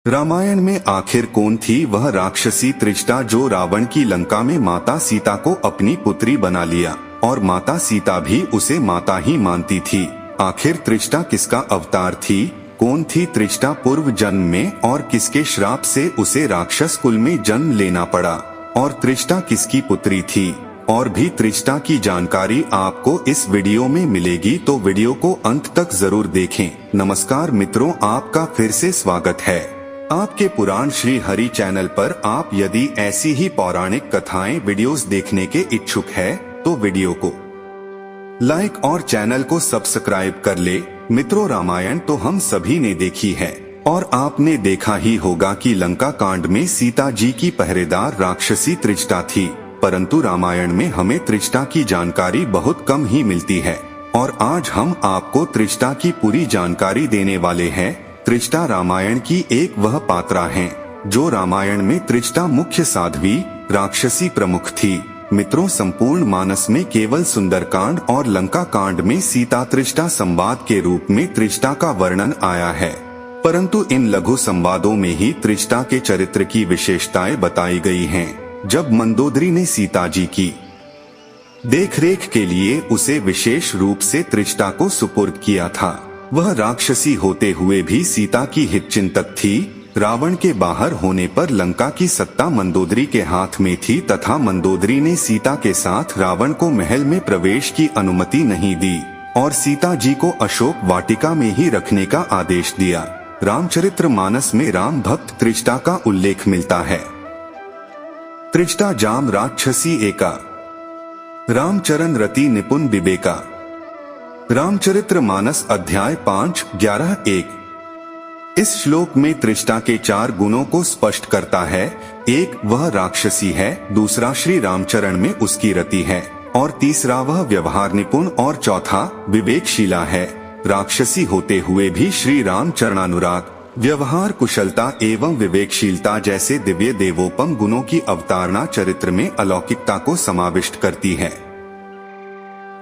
रामायण में आखिर कौन थी वह राक्षसी त्रिष्टा जो रावण की लंका में माता सीता को अपनी पुत्री बना लिया और माता सीता भी उसे माता ही मानती थी। आखिर त्रिष्टा किसका अवतार थी? कौन थी त्रिष्टा पूर्व जन्म में और किसके श्राप से उसे राक्षस कुल में जन्म लेना पड़ा? और त्रिष्टा किसकी पुत्री थी? और भी त्रिष्टा की जानकारी आपको इस वीडियो में मिलेगी, तो वीडियो को अंत तक जरूर देखें। नमस्कार मित्रों, आपका फिर से स्वागत है आपके पुराण श्री हरि चैनल पर। आप यदि ऐसी ही पौराणिक कथाएं वीडियोस देखने के इच्छुक है तो वीडियो को लाइक और चैनल को सब्सक्राइब कर ले। मित्रों, रामायण तो हम सभी ने देखी है और आपने देखा ही होगा कि लंका कांड में सीता जी की पहरेदार राक्षसी त्रिष्टा थी, परंतु रामायण में हमें त्रिष्टा की जानकारी बहुत कम ही मिलती है। और आज हम आपको त्रिष्टा की पूरी जानकारी देने वाले हैं। त्रिष्टा रामायण की एक वह पात्रा हैं जो रामायण में त्रिष्टा मुख्य साध्वी राक्षसी प्रमुख थी। मित्रों, संपूर्ण मानस में केवल सुंदरकांड और लंका कांड में सीता त्रिष्टा संवाद के रूप में त्रिष्टा का वर्णन आया है, परंतु इन लघु संवादों में ही त्रिष्टा के चरित्र की विशेषताएं बताई गई हैं। जब मंदोदरी ने सीता जी की देखरेख के लिए उसे विशेष रूप से त्रिष्टा को सुपुर्द किया था, वह राक्षसी होते हुए भी सीता की हितचिंतक थी। रावण के बाहर होने पर लंका की सत्ता मंदोदरी के हाथ में थी तथा मंदोदरी ने सीता के साथ रावण को महल में प्रवेश की अनुमति नहीं दी और सीता जी को अशोक वाटिका में ही रखने का आदेश दिया। रामचरित्र मानस में राम भक्त त्रिष्टा का उल्लेख मिलता है। त्रिष्टा जाम राक्षसी एका, रामचरण रति निपुण विवेका। रामचरित्र मानस अध्याय 5:11-1। इस श्लोक में त्रिष्टा के 4 गुणों को स्पष्ट करता है। एक, वह राक्षसी है, दूसरा श्री रामचरण में उसकी रति है और तीसरा वह व्यवहार निपुण और चौथा विवेकशीला है। राक्षसी होते हुए भी श्री राम चरणानुराग, व्यवहार कुशलता एवं विवेकशीलता जैसे दिव्य देवोपम गुणों की अवतारणा चरित्र में अलौकिकता को समाविष्ट करती है।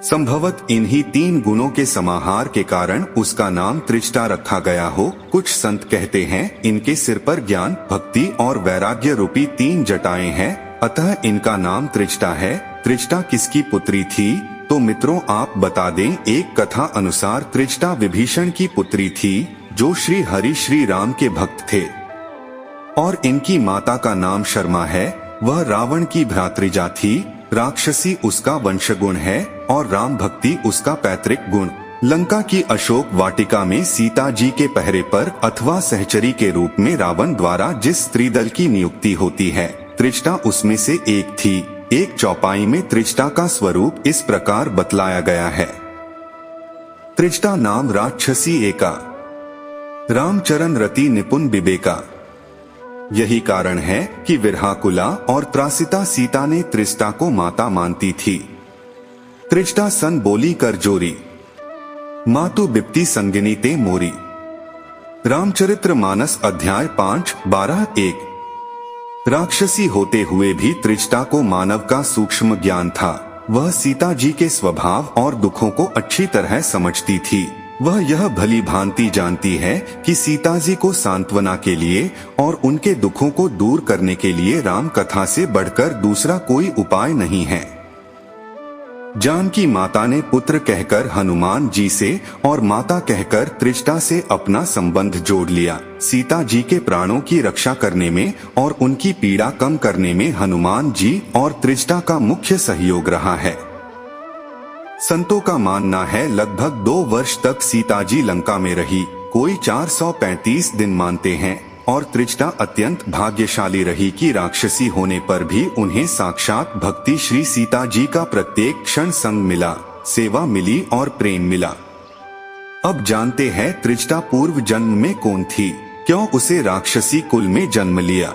संभवत इन्हीं 3 गुणों के समाहार के कारण उसका नाम त्रिष्टा रखा गया हो। कुछ संत कहते हैं इनके सिर पर ज्ञान, भक्ति और वैराग्य रूपी 3 जटाएं हैं, अतः इनका नाम त्रिष्टा है। त्रिष्टा किसकी पुत्री थी? तो मित्रों, आप बता दें, एक कथा अनुसार त्रिष्टा विभीषण की पुत्री थी जो श्री हरि श्री राम के भक्त थे और इनकी माता का नाम शर्मा है। वह रावण की भ्रातृजा थी। राक्षसी उसका वंशगुण है और राम भक्ति उसका पैतृक गुण। लंका की अशोक वाटिका में सीता जी के पहरे पर अथवा सहचरी के रूप में रावण द्वारा जिस स्त्री दल की नियुक्ति होती है, त्रिष्टा उसमें से एक थी। एक चौपाई में त्रिष्टा का स्वरूप इस प्रकार बतलाया गया है। त्रिष्टा नाम राक्षसी एका, रामचरण रति निपुण विवेका। यही कारण है कि विरहाकुला और त्रासिता सीता ने त्रिष्टा को माता मानती थी। त्रिष्टा सन बोली कर जोरी, मातु बिप्ती संगिनी ते मोरी। रामचरित्र मानस अध्याय 5:12-1। राक्षसी होते हुए भी त्रिष्टा को मानव का सूक्ष्म ज्ञान था। वह सीता जी के स्वभाव और दुखों को अच्छी तरह समझती थी। वह यह भली भांति जानती है कि सीता जी को सांत्वना के लिए और उनके दुखों को दूर करने के लिए राम कथा से बढ़कर दूसरा कोई उपाय नहीं है। जानकी माता ने पुत्र कहकर हनुमान जी से और माता कहकर त्रिष्टा से अपना संबंध जोड़ लिया। सीता जी के प्राणों की रक्षा करने में और उनकी पीड़ा कम करने में हनुमान जी और त्रिष्टा का मुख्य सहयोग रहा है। संतों का मानना है लगभग 2 वर्ष तक सीता जी लंका में रही, कोई 435 दिन मानते हैं। और त्रिष्टा अत्यंत भाग्यशाली रही कि राक्षसी होने पर भी उन्हें साक्षात भक्ति श्री सीता जी का प्रत्येक क्षण संग मिला, सेवा मिली और प्रेम मिला। अब जानते हैं त्रिष्टा पूर्व जन्म में कौन थी, क्यों उसे राक्षसी कुल में जन्म लिया।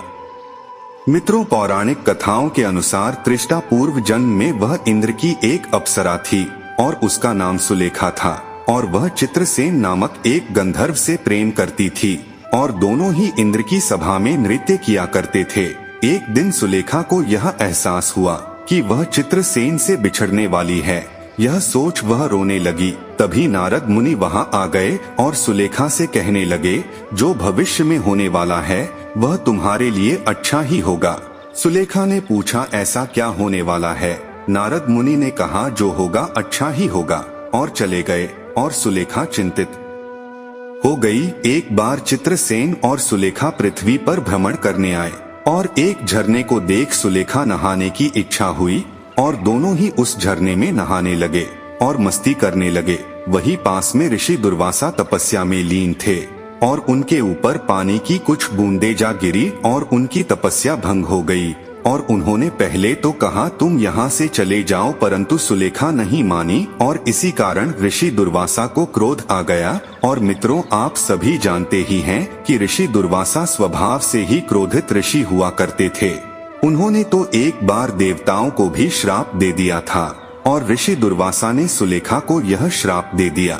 मित्रों, पौराणिक कथाओं के अनुसार त्रिष्टा पूर्व जन्म में वह इंद्र की एक अप्सरा थी और उसका नाम सुलेखा था और वह चित्रसेन नामक एक गंधर्व से प्रेम करती थी और दोनों ही इंद्र की सभा में नृत्य किया करते थे। एक दिन सुलेखा को यह एहसास हुआ कि वह चित्रसेन से बिछड़ने वाली है, यह सोच वह रोने लगी। तभी नारद मुनि वहां आ गए और सुलेखा से कहने लगे, जो भविष्य में होने वाला है वह तुम्हारे लिए अच्छा ही होगा। सुलेखा ने पूछा, ऐसा क्या होने वाला है? नारद मुनि ने कहा, जो होगा अच्छा ही होगा, और चले गए। और सुलेखा चिंतित हो गई। एक बार चित्रसेन और सुलेखा पृथ्वी पर भ्रमण करने आए और एक झरने को देख सुलेखा नहाने की इच्छा हुई और दोनों ही उस झरने में नहाने लगे और मस्ती करने लगे। वही पास में ऋषि दुर्वासा तपस्या में लीन थे और उनके ऊपर पानी की कुछ बूंदें जा गिरी और उनकी तपस्या भंग हो गई। और उन्होंने पहले तो कहा, तुम यहाँ से चले जाओ, परंतु सुलेखा नहीं मानी और इसी कारण ऋषि दुर्वासा को क्रोध आ गया। और मित्रों, आप सभी जानते ही हैं कि ऋषि दुर्वासा स्वभाव से ही क्रोधित ऋषि हुआ करते थे। उन्होंने तो एक बार देवताओं को भी श्राप दे दिया था और ऋषि दुर्वासा ने सुलेखा को यह श्राप दे दिया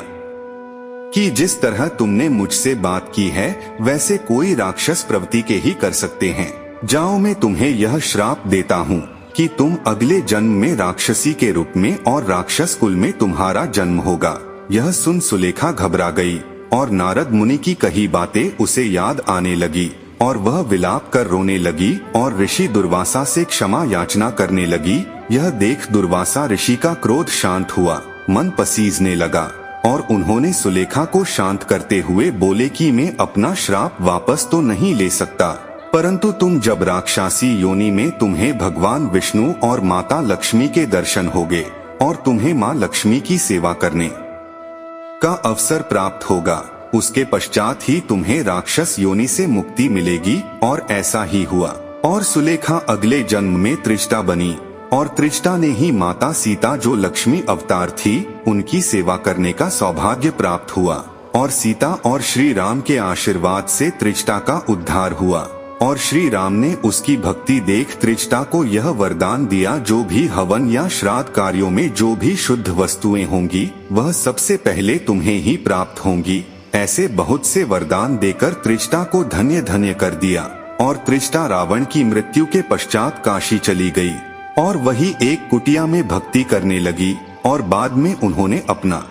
कि जिस तरह तुमने मुझसे बात की है वैसे कोई राक्षस प्रवृत्ति के ही कर सकते हैं। जाओ, मैं तुम्हें यह श्राप देता हूँ कि तुम अगले जन्म में राक्षसी के रूप में और राक्षस कुल में तुम्हारा जन्म होगा। यह सुन सुलेखा घबरा गई और नारद मुनि की कही बातें उसे याद आने लगी और वह विलाप कर रोने लगी और ऋषि दुर्वासा से क्षमा याचना करने लगी। यह देख दुर्वासा ऋषि का क्रोध शांत हुआ, मन पसीजने लगा और उन्होंने सुलेखा को शांत करते हुए बोले कि मैं अपना श्राप वापस तो नहीं ले सकता, परंतु तुम जब राक्षसी योनि में तुम्हें भगवान विष्णु और माता लक्ष्मी के दर्शन होंगे और तुम्हें माँ लक्ष्मी की सेवा करने का अवसर प्राप्त होगा, उसके पश्चात ही तुम्हें राक्षस योनि से मुक्ति मिलेगी। और ऐसा ही हुआ और सुलेखा अगले जन्म में त्रिष्टा बनी और त्रिष्टा ने ही माता सीता, जो लक्ष्मी अवतार थी, उनकी सेवा करने का सौभाग्य प्राप्त हुआ और सीता और श्री राम के आशीर्वाद से त्रिष्टा का उद्धार हुआ। और श्री राम ने उसकी भक्ति देख त्रिष्टा को यह वरदान दिया, जो भी हवन या श्राद्ध कार्यों में जो भी शुद्ध वस्तुएं होंगी वह सबसे पहले तुम्हें ही प्राप्त होंगी। ऐसे बहुत से वरदान देकर त्रिष्टा को धन्य धन्य कर दिया और त्रिष्टा रावण की मृत्यु के पश्चात काशी चली गई और वही एक कुटिया में भक्ति करने लगी और बाद में उन्होंने अपना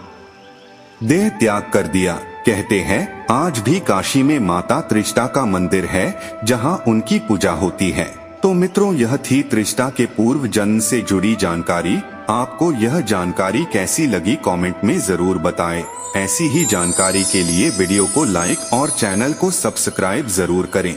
देह त्याग कर दिया। कहते हैं आज भी काशी में माता त्रिष्टा का मंदिर है जहां उनकी पूजा होती है। तो मित्रों, यह थी त्रिष्टा के पूर्व जन्म से जुड़ी जानकारी। आपको यह जानकारी कैसी लगी कमेंट में जरूर बताएं। ऐसी ही जानकारी के लिए वीडियो को लाइक और चैनल को सब्सक्राइब जरूर करें।